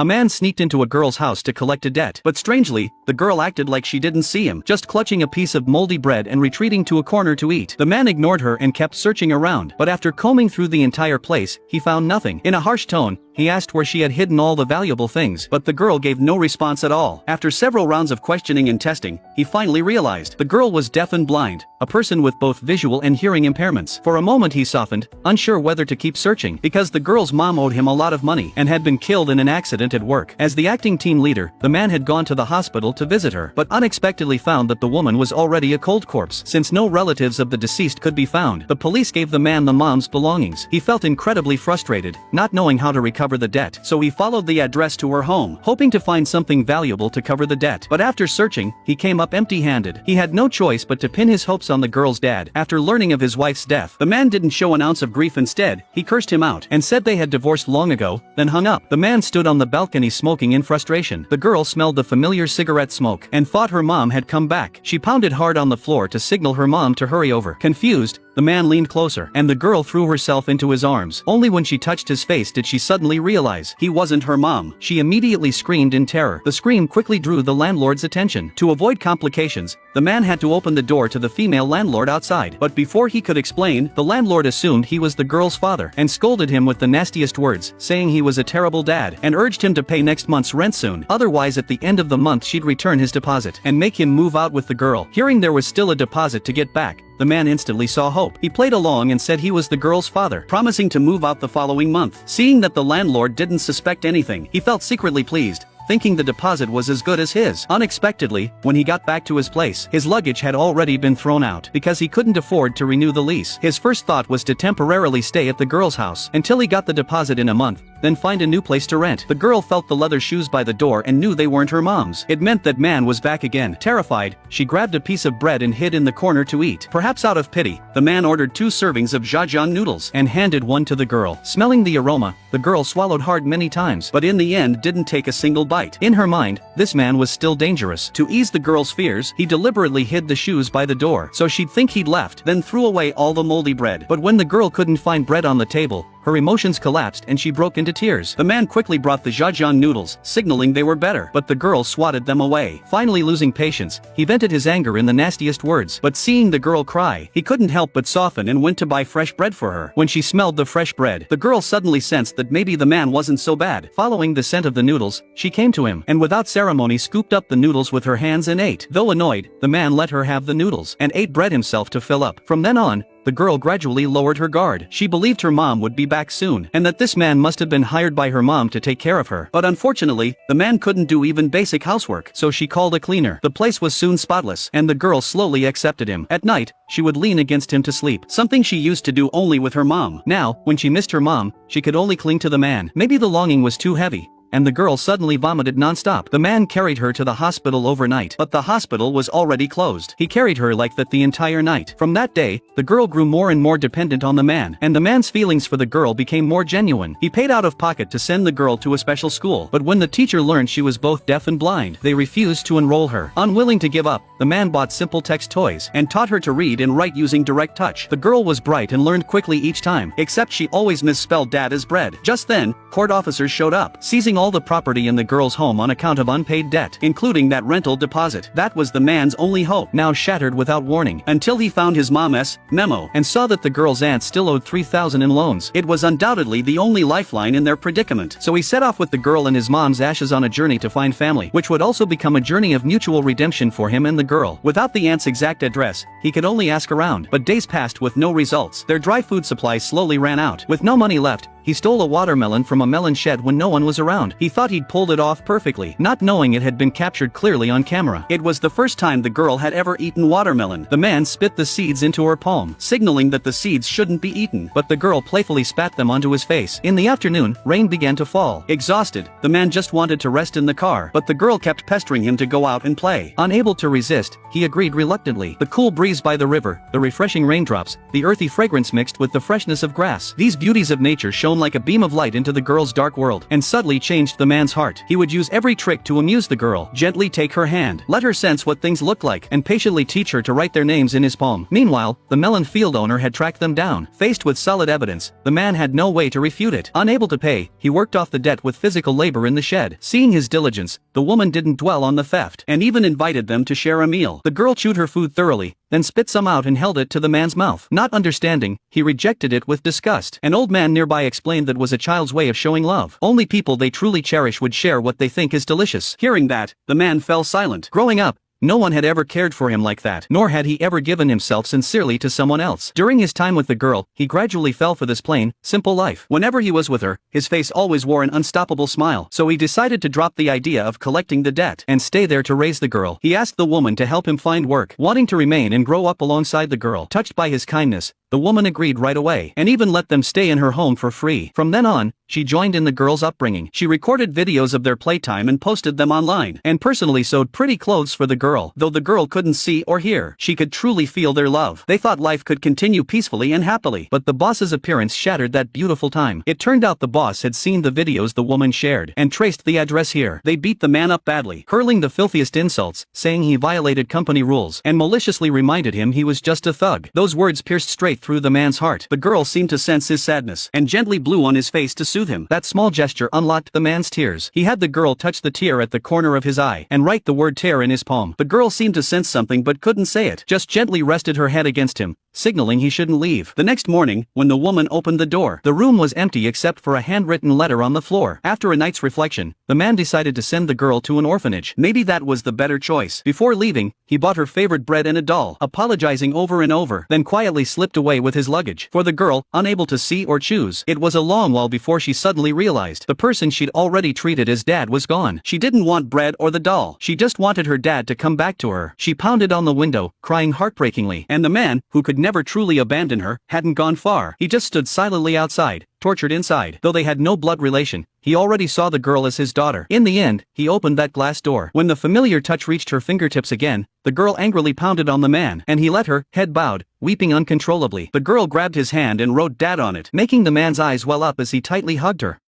A man sneaked into a girl's house to collect a debt, but strangely, the girl acted like she didn't see him, just clutching a piece of moldy bread and retreating to a corner to eat. The man ignored her and kept searching around, but after combing through the entire place, he found nothing. In a harsh tone, he asked where she had hidden all the valuable things, but the girl gave no response at all. After several rounds of questioning and testing, he finally realized the girl was deaf and blind, a person with both visual and hearing impairments. For a moment he softened, unsure whether to keep searching, because the girl's mom owed him a lot of money and had been killed in an accident at work. As the acting team leader, the man had gone to the hospital to visit her, but unexpectedly found that the woman was already a cold corpse. Since no relatives of the deceased could be found, the police gave the man the mom's belongings. He felt incredibly frustrated, not knowing how to recover the debt, so he followed the address to her home, hoping to find something valuable to cover the debt. But after searching, he came up empty-handed. He had no choice but to pin his hopes on the girl's dad. After learning of his wife's death, the man didn't show an ounce of grief. Instead, he cursed him out and said they had divorced long ago, then hung up. The man stood on the balcony smoking in frustration. The girl smelled the familiar cigarette smoke and thought her mom had come back. She pounded hard on the floor to signal her mom to hurry over. Confused, the man leaned closer, and the girl threw herself into his arms. Only when she touched his face did she suddenly realize he wasn't her mom. She immediately screamed in terror. The scream quickly drew the landlord's attention. To avoid complications, the man had to open the door to the female landlord outside. But before he could explain, the landlord assumed he was the girl's father and scolded him with the nastiest words, saying he was a terrible dad and urged him to pay next month's rent soon. Otherwise, at the end of the month she'd return his deposit and make him move out with the girl. Hearing there was still a deposit to get back, the man instantly saw hope. He played along and said he was the girl's father, promising to move out the following month. Seeing that the landlord didn't suspect anything, he felt secretly pleased, thinking the deposit was as good as his. Unexpectedly, when he got back to his place, his luggage had already been thrown out because he couldn't afford to renew the lease. His first thought was to temporarily stay at the girl's house until he got the deposit in a month, then find a new place to rent. The girl felt the leather shoes by the door and knew they weren't her mom's. It meant that man was back again. Terrified, she grabbed a piece of bread and hid in the corner to eat. Perhaps out of pity, the man ordered 2 servings of jajang noodles and handed one to the girl. Smelling the aroma, the girl swallowed hard many times, but in the end didn't take a single bite. In her mind, this man was still dangerous. To ease the girl's fears, he deliberately hid the shoes by the door so she'd think he'd left, then threw away all the moldy bread. But when the girl couldn't find bread on the table, her emotions collapsed and she broke into tears. The man quickly brought the jajang noodles, signaling they were better, but the girl swatted them away. Finally losing patience, he vented his anger in the nastiest words. But seeing the girl cry, he couldn't help but soften and went to buy fresh bread for her. When she smelled the fresh bread, the girl suddenly sensed that maybe the man wasn't so bad. Following the scent of the noodles, she came to him and without ceremony scooped up the noodles with her hands and ate. Though annoyed, the man let her have the noodles and ate bread himself to fill up. From then on, the girl gradually lowered her guard. She believed her mom would be back soon, and that this man must have been hired by her mom to take care of her. But unfortunately, the man couldn't do even basic housework, so she called a cleaner. The place was soon spotless, and the girl slowly accepted him. At night, she would lean against him to sleep, something she used to do only with her mom. Now, when she missed her mom, she could only cling to the man. Maybe the longing was too heavy, and the girl suddenly vomited non-stop. The man carried her to the hospital overnight, but the hospital was already closed. He carried her like that the entire night. From that day, the girl grew more and more dependent on the man, and the man's feelings for the girl became more genuine. He paid out of pocket to send the girl to a special school, but when the teacher learned she was both deaf and blind, they refused to enroll her. Unwilling to give up, the man bought simple text toys and taught her to read and write using direct touch. The girl was bright and learned quickly each time, except she always misspelled dad as bread. Just then, court officers showed up, seizing all the property in the girl's home on account of unpaid debt, including that rental deposit. That was the man's only hope, now shattered without warning, until he found his mom's memo and saw that the girl's aunt still owed $3,000 in loans. It was undoubtedly the only lifeline in their predicament. So he set off with the girl and his mom's ashes on a journey to find family, which would also become a journey of mutual redemption for him and the girl. Without the aunt's exact address, he could only ask around, but days passed with no results. Their dry food supply slowly ran out. With no money left, he stole a watermelon from a melon shed when no one was around. He thought he'd pulled it off perfectly, not knowing it had been captured clearly on camera. It was the first time the girl had ever eaten watermelon. The man spit the seeds into her palm, signaling that the seeds shouldn't be eaten, but the girl playfully spat them onto his face. In the afternoon, rain began to fall. Exhausted, the man just wanted to rest in the car, but the girl kept pestering him to go out and play. Unable to resist, he agreed reluctantly. The cool breeze by the river, the refreshing raindrops, the earthy fragrance mixed with the freshness of grass. These beauties of nature shone shone like a beam of light into the girl's dark world, and subtly changed the man's heart. He would use every trick to amuse the girl, gently take her hand, let her sense what things looked like, and patiently teach her to write their names in his palm. Meanwhile, the melon field owner had tracked them down. Faced with solid evidence, the man had no way to refute it. Unable to pay, he worked off the debt with physical labor in the shed. Seeing his diligence, the woman didn't dwell on the theft, and even invited them to share a meal. The girl chewed her food thoroughly, then spit some out and held it to the man's mouth. Not understanding, he rejected it with disgust. An old man nearby explained that was a child's way of showing love. Only people they truly cherish would share what they think is delicious. Hearing that, the man fell silent. Growing up, no one had ever cared for him like that, nor had he ever given himself sincerely to someone else. During his time with the girl, he gradually fell for this plain, simple life. Whenever he was with her, his face always wore an unstoppable smile. So he decided to drop the idea of collecting the debt and stay there to raise the girl. He asked the woman to help him find work, wanting to remain and grow up alongside the girl. Touched by his kindness, the woman agreed right away, and even let them stay in her home for free. From then on, she joined in the girl's upbringing. She recorded videos of their playtime and posted them online, and personally sewed pretty clothes for the girl. Though the girl couldn't see or hear, she could truly feel their love. They thought life could continue peacefully and happily, but the boss's appearance shattered that beautiful time. It turned out the boss had seen the videos the woman shared, and traced the address here. They beat the man up badly, hurling the filthiest insults, saying he violated company rules, and maliciously reminded him he was just a thug. Those words pierced straight through the man's heart. The girl seemed to sense his sadness, and gently blew on his face to soothe him. That small gesture unlocked the man's tears. He had the girl touch the tear at the corner of his eye, and write the word tear in his palm. The girl seemed to sense something but couldn't say it, just gently rested her head against him, signaling he shouldn't leave. The next morning, when the woman opened the door, the room was empty except for a handwritten letter on the floor. After a night's reflection, the man decided to send the girl to an orphanage. Maybe that was the better choice. Before leaving, he bought her favorite bread and a doll, apologizing over and over, then quietly slipped away with his luggage. For the girl, unable to see or choose, it was a long while before she suddenly realized the person she'd already treated as dad was gone. She didn't want bread or the doll. She just wanted her dad to come back to her. She pounded on the window, crying heartbreakingly, and the man, who could never truly abandon her, hadn't gone far. He just stood silently outside, tortured inside. Though they had no blood relation, he already saw the girl as his daughter. In the end, he opened that glass door. When the familiar touch reached her fingertips again, the girl angrily pounded on the man, and he let her, head bowed, weeping uncontrollably. The girl grabbed his hand and wrote "Dad" on it, making the man's eyes well up as he tightly hugged her.